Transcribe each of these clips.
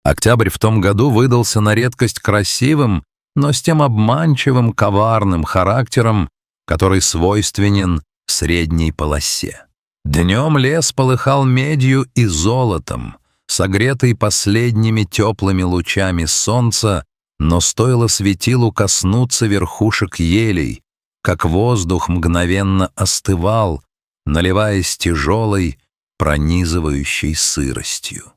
Октябрь в том году выдался на редкость красивым, но с тем обманчивым, коварным характером, который свойственен средней полосе. Днем лес полыхал медью и золотом, согретый последними теплыми лучами солнца, но стоило светилу коснуться верхушек елей, как воздух мгновенно остывал, наливаясь тяжелой, пронизывающей сыростью.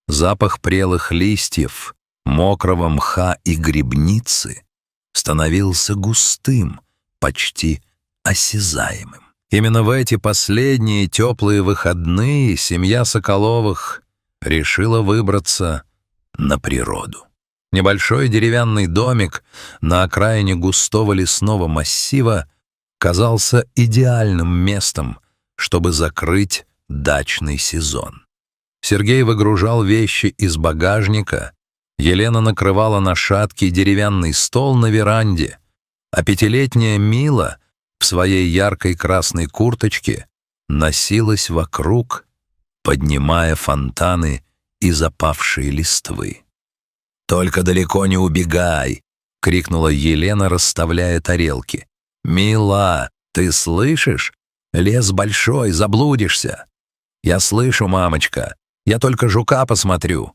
Запах прелых листьев, мокрого мха и грибницы становился густым, почти осязаемым. Именно в эти последние теплые выходные семья Соколовых решила выбраться на природу. Небольшой деревянный домик на окраине густого лесного массива казался идеальным местом, чтобы закрыть дачный сезон. Сергей выгружал вещи из багажника, Елена накрывала на шаткий деревянный стол на веранде, а пятилетняя Мила в своей яркой красной курточке носилась вокруг, поднимая фонтаны из опавшей листвы. «Только далеко не убегай!» — крикнула Елена, расставляя тарелки. «Мила, ты слышишь? Лес большой, заблудишься!» «Я слышу, мамочка, я только жука посмотрю!»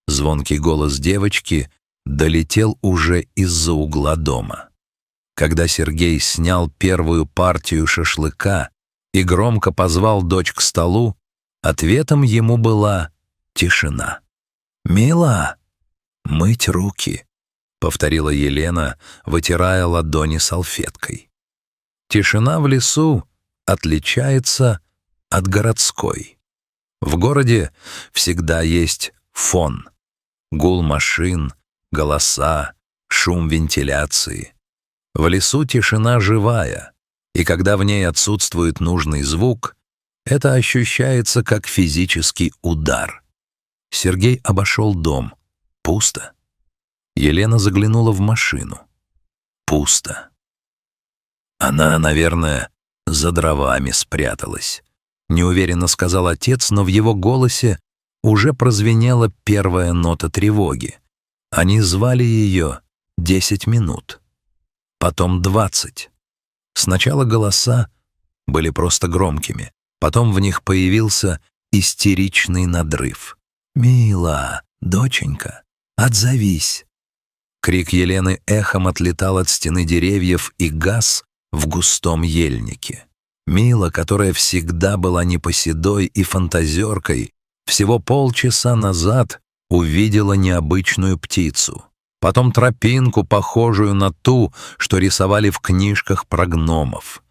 Звонкий голос девочки долетел уже из-за угла дома. Когда Сергей снял первую партию шашлыка и громко позвал дочь к столу, ответом ему была тишина. «Мила, мыть руки», — повторила Елена, вытирая ладони салфеткой. Тишина в лесу отличается от городской. В городе всегда есть фон. Гул машин, голоса, шум вентиляции. В лесу тишина живая, и когда в ней отсутствует нужный звук, это ощущается как физический удар. Сергей обошел дом. Пусто. Елена заглянула в машину. Пусто. Она, наверное, за дровами спряталась, неуверенно сказал отец, но в его голосе уже прозвенела первая нота тревоги. Они звали ее 10 минут. Потом 20. Сначала голоса были просто громкими, потом в них появился истеричный надрыв. «Мила, доченька, отзовись!» Крик Елены эхом отлетал от стены деревьев и гас в густом ельнике. Мила, которая всегда была непоседой и фантазеркой, всего полчаса назад увидела необычную птицу. Потом тропинку, похожую на ту, что рисовали в книжках про гномов.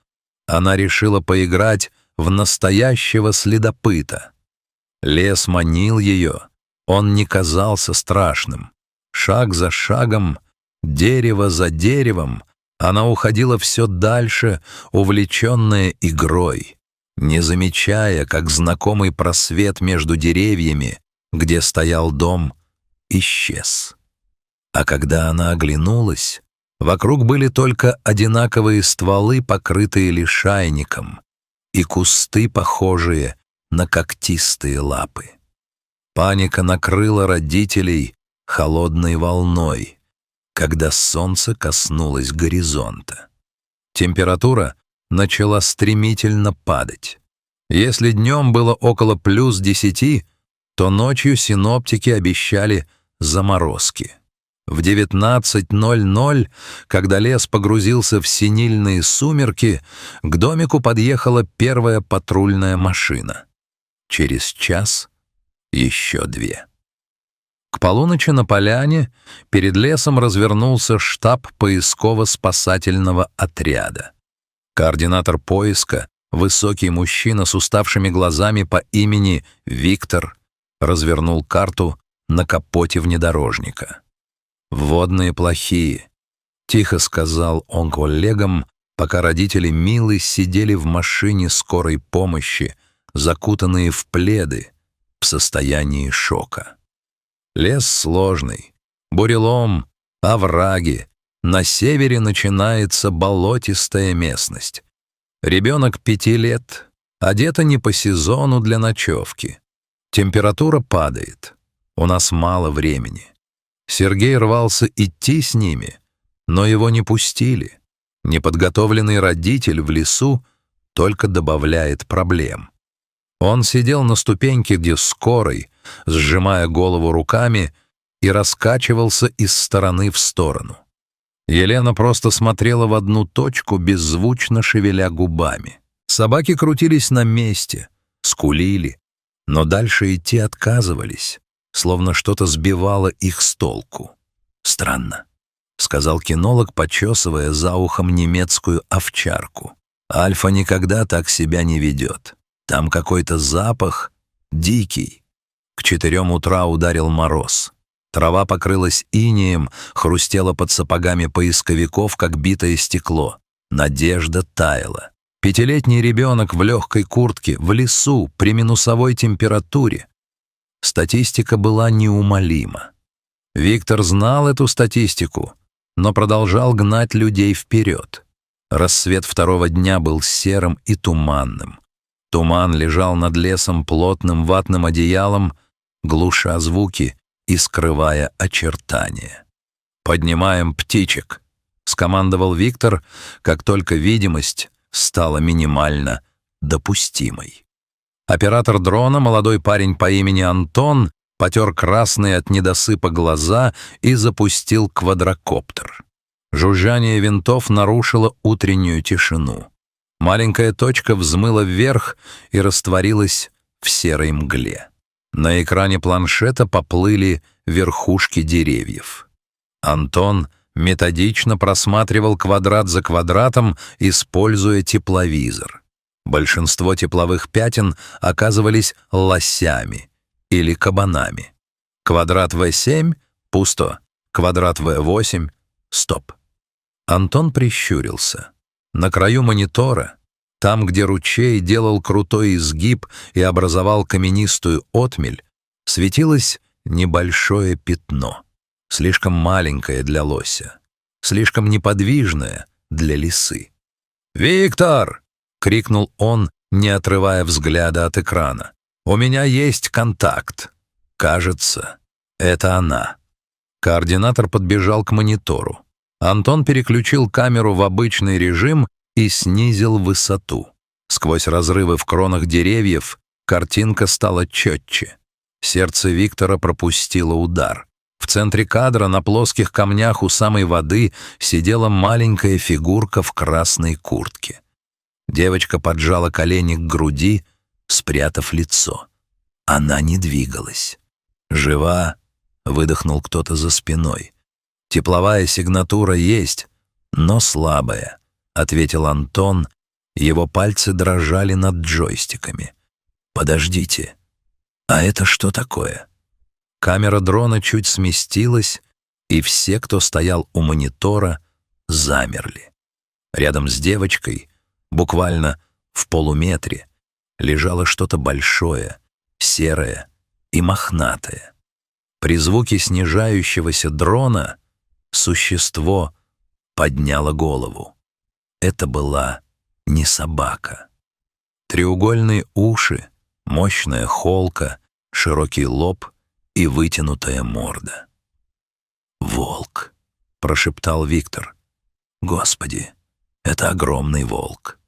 Она решила поиграть в настоящего следопыта. Лес манил ее, он не казался страшным. Шаг за шагом, дерево за деревом, она уходила все дальше, увлеченная игрой, не замечая, как знакомый просвет между деревьями, где стоял дом, исчез. А когда она оглянулась, вокруг были только одинаковые стволы, покрытые лишайником, и кусты, похожие на когтистые лапы. Паника накрыла родителей холодной волной, когда солнце коснулось горизонта. Температура начала стремительно падать. Если днем было около +10, то ночью синоптики обещали заморозки. В 19:00, когда лес погрузился в синильные сумерки, к домику подъехала первая патрульная машина. Через час еще 2. К полуночи на поляне перед лесом развернулся штаб поисково-спасательного отряда. Координатор поиска, высокий мужчина с уставшими глазами по имени Виктор, развернул карту на капоте внедорожника. «Водные плохие», — тихо сказал он коллегам, пока родители Милы сидели в машине скорой помощи, закутанные в пледы, в состоянии шока. Лес сложный, бурелом, овраги, на севере начинается болотистая местность. Ребенок 5 лет, одета не по сезону для ночевки. Температура падает. У нас мало времени». Сергей рвался идти с ними, но его не пустили. Неподготовленный родитель в лесу только добавляет проблем. Он сидел на ступеньке, где скорый, сжимая голову руками, и раскачивался из стороны в сторону. Елена просто смотрела в одну точку, беззвучно шевеля губами. Собаки крутились на месте, скулили, но дальше идти отказывались, словно что-то сбивало их с толку. «Странно», — сказал кинолог, почесывая за ухом немецкую овчарку. «Альфа никогда так себя не ведет. Там какой-то запах дикий». К 4 утра ударил мороз. Трава покрылась инеем, хрустела под сапогами поисковиков, как битое стекло. Надежда таяла. 5-летний ребенок в легкой куртке, в лесу, при минусовой температуре. Статистика была неумолима. Виктор знал эту статистику, но продолжал гнать людей вперед. Рассвет второго дня был серым и туманным. Туман лежал над лесом плотным ватным одеялом, глуша звуки и скрывая очертания. «Поднимаем птичек», — скомандовал Виктор, как только видимость стала минимально допустимой. Оператор дрона, молодой парень по имени Антон, потер красные от недосыпа глаза и запустил квадрокоптер. Жужжание винтов нарушило утреннюю тишину. Маленькая точка взмыла вверх и растворилась в серой мгле. На экране планшета поплыли верхушки деревьев. Антон методично просматривал квадрат за квадратом, используя тепловизор. Большинство тепловых пятен оказывались лосями или кабанами. Квадрат В7 — пусто, квадрат В8 — стоп. Антон прищурился. На краю монитора, там, где ручей делал крутой изгиб и образовал каменистую отмель, светилось небольшое пятно, слишком маленькое для лося, слишком неподвижное для лисы. «Виктор!» — крикнул он, не отрывая взгляда от экрана. «У меня есть контакт. Кажется, это она». Координатор подбежал к монитору. Антон переключил камеру в обычный режим и снизил высоту. Сквозь разрывы в кронах деревьев картинка стала четче. Сердце Виктора пропустило удар. В центре кадра на плоских камнях у самой воды сидела маленькая фигурка в красной куртке. Девочка поджала колени к груди, спрятав лицо. Она не двигалась. «Жива?» — выдохнул кто-то за спиной. «Тепловая сигнатура есть, но слабая», — ответил Антон. Его пальцы дрожали над джойстиками. «Подождите, а это что такое?» Камера дрона чуть сместилась, и все, кто стоял у монитора, замерли. Рядом с девочкой, буквально в полуметре, лежало что-то большое, серое и мохнатое. При звуке снижающегося дрона существо подняло голову. Это была не собака. Треугольные уши, мощная холка, широкий лоб и вытянутая морда. «Волк», — прошептал Виктор. «Господи, это огромный волк».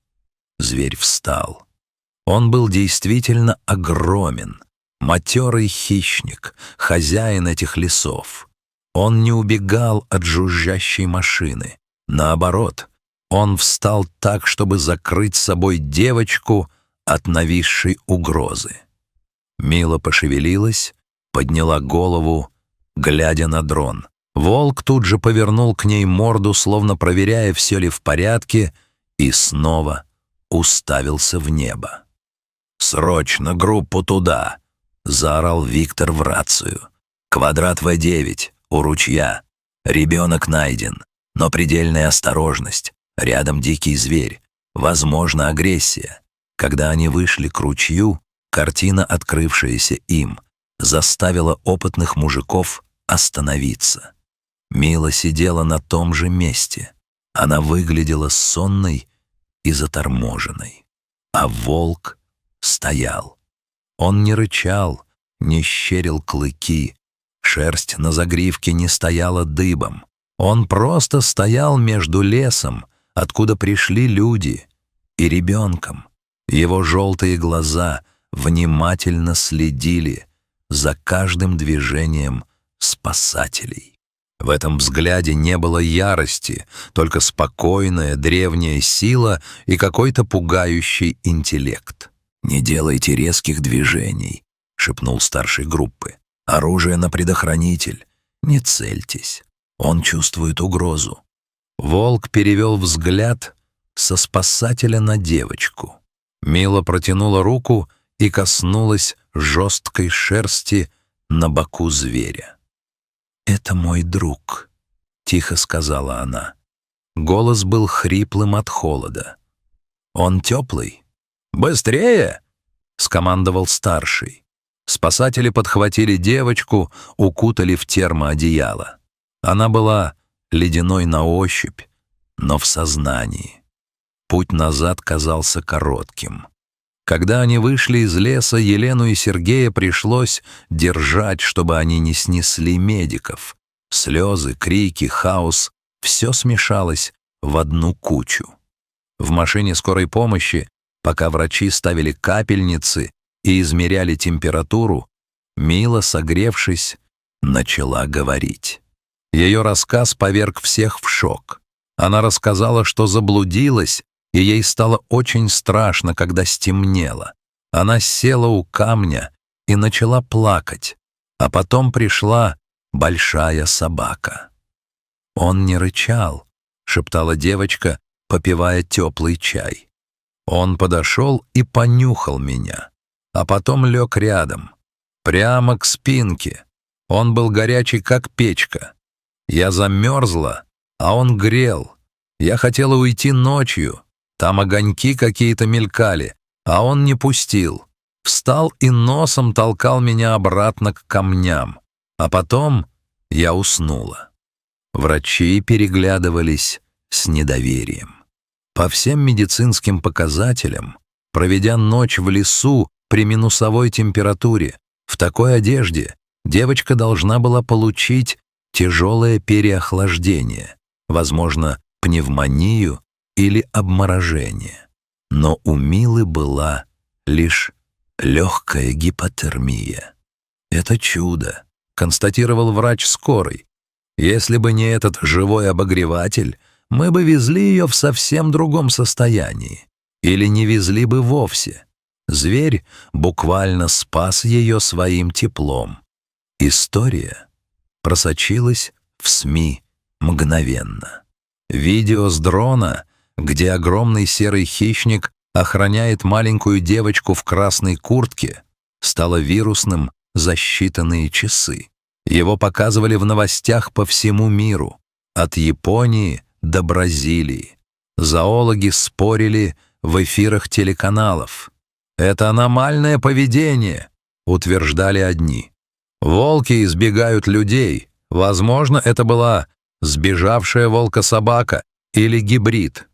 Зверь встал. Он был действительно огромен, матерый хищник, хозяин этих лесов. Он не убегал от жужжащей машины. Наоборот, он встал так, чтобы закрыть собой девочку от нависшей угрозы. Мила пошевелилась, подняла голову, глядя на дрон. Волк тут же повернул к ней морду, словно проверяя, все ли в порядке, и снова уставился в небо. «Срочно группу туда!» — заорал Виктор в рацию. «Квадрат В9, у ручья. Ребенок найден, но предельная осторожность. Рядом дикий зверь. Возможно, агрессия». Когда они вышли к ручью, картина, открывшаяся им, заставила опытных мужиков остановиться. Мила сидела на том же месте. Она выглядела сонной и заторможенной. А волк стоял. Он не рычал, не щерил клыки, Шерсть на загривке не стояла дыбом. Он просто стоял между лесом, откуда пришли люди, и ребенком. Его желтые глаза внимательно следили за каждым движением спасателей. В этом взгляде не было ярости, только спокойная древняя сила и какой-то пугающий интеллект. «Не делайте резких движений», — шепнул старший группы. «Оружие на предохранитель. Не цельтесь. Он чувствует угрозу». Волк перевел взгляд со спасателя на девочку. Мила протянула руку и коснулась жесткой шерсти на боку зверя. «Это мой друг», — тихо сказала она. Голос был хриплым от холода. «Он теплый?» «Быстрее!» — скомандовал старший. Спасатели подхватили девочку, укутали в термоодеяло. Она была ледяной на ощупь, но в сознании. Путь назад казался коротким. Когда они вышли из леса, Елену и Сергея пришлось держать, чтобы они не снесли медиков. Слезы, крики, хаос — все смешалось в одну кучу. В машине скорой помощи, пока врачи ставили капельницы и измеряли температуру, Мила, согревшись, начала говорить. Ее рассказ поверг всех в шок. Она рассказала, что заблудилась, и ей стало очень страшно, когда стемнело. Она села у камня и начала плакать, а потом пришла большая собака. «Он не рычал», — шептала девочка, попивая теплый чай. «Он подошел и понюхал меня, а потом лег рядом, прямо к спинке. Он был горячий, как печка. Я замерзла, а он грел. Я хотела уйти ночью. Там огоньки какие-то мелькали, а он не пустил. Встал и носом толкал меня обратно к камням. А потом я уснула». Врачи переглядывались с недоверием. По всем медицинским показателям, проведя ночь в лесу при минусовой температуре, в такой одежде девочка должна была получить тяжелое переохлаждение, возможно, пневмонию или обморожение. Но у Милы была лишь легкая гипотермия. «Это чудо», — констатировал врач скорой. «Если бы не этот живой обогреватель, мы бы везли ее в совсем другом состоянии. Или не везли бы вовсе. Зверь буквально спас ее своим теплом». История просочилась в СМИ мгновенно. Видео с дрона, где огромный серый хищник охраняет маленькую девочку в красной куртке, стало вирусным за считанные часы. Его показывали в новостях по всему миру, от Японии до Бразилии. Зоологи спорили в эфирах телеканалов. «Это аномальное поведение», — утверждали одни. «Волки избегают людей. Возможно, это была сбежавшая волка-собака или гибрид.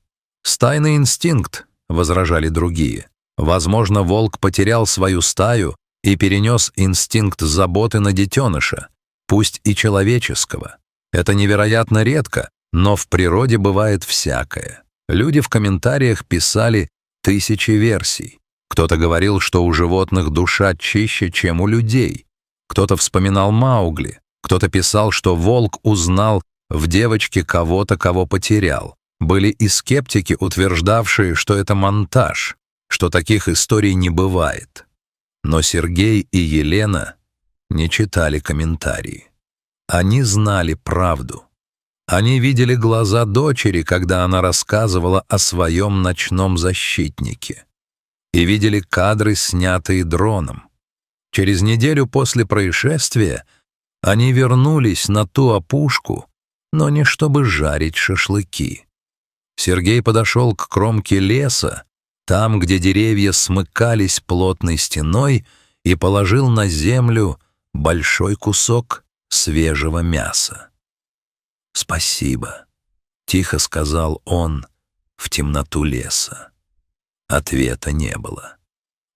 Стайный инстинкт», — возражали другие. «Возможно, волк потерял свою стаю и перенес инстинкт заботы на детеныша, пусть и человеческого. Это невероятно редко, но в природе бывает всякое». Люди в комментариях писали тысячи версий. Кто-то говорил, что у животных душа чище, чем у людей. Кто-то вспоминал Маугли. Кто-то писал, что волк узнал в девочке кого-то, кого потерял. Были и скептики, утверждавшие, что это монтаж, что таких историй не бывает. Но Сергей и Елена не читали комментарии. Они знали правду. Они видели глаза дочери, когда она рассказывала о своем ночном защитнике. И видели кадры, снятые дроном. Через неделю после происшествия они вернулись на ту опушку, но не чтобы жарить шашлыки. Сергей подошел к кромке леса, там, где деревья смыкались плотной стеной, и положил на землю большой кусок свежего мяса. «Спасибо», — тихо сказал он в темноту леса. Ответа не было.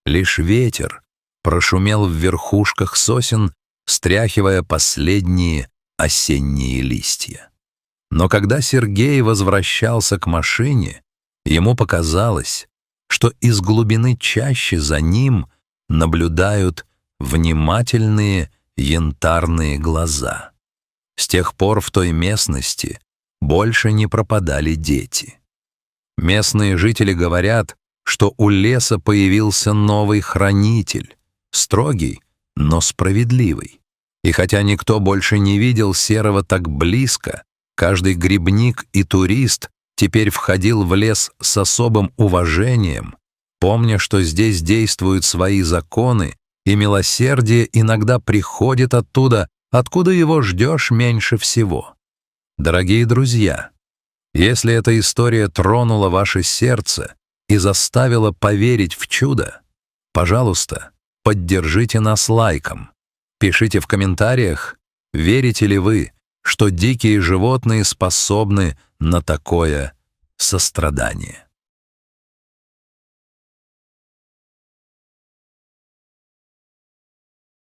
Лишь ветер прошумел в верхушках сосен стряхивая последние осенние листья. Но когда Сергей возвращался к машине, ему показалось, что из глубины чащи за ним наблюдают внимательные янтарные глаза. С тех пор в той местности больше не пропадали дети. Местные жители говорят, что у леса появился новый хранитель, строгий, но справедливый. И хотя никто больше не видел Серого так близко, каждый грибник и турист теперь входил в лес с особым уважением, помня, что здесь действуют свои законы, и милосердие иногда приходит оттуда, откуда его ждешь меньше всего. Дорогие друзья, если эта история тронула ваше сердце и заставила поверить в чудо, пожалуйста, поддержите нас лайком. Пишите в комментариях, верите ли вы, что дикие животные способны на такое сострадание.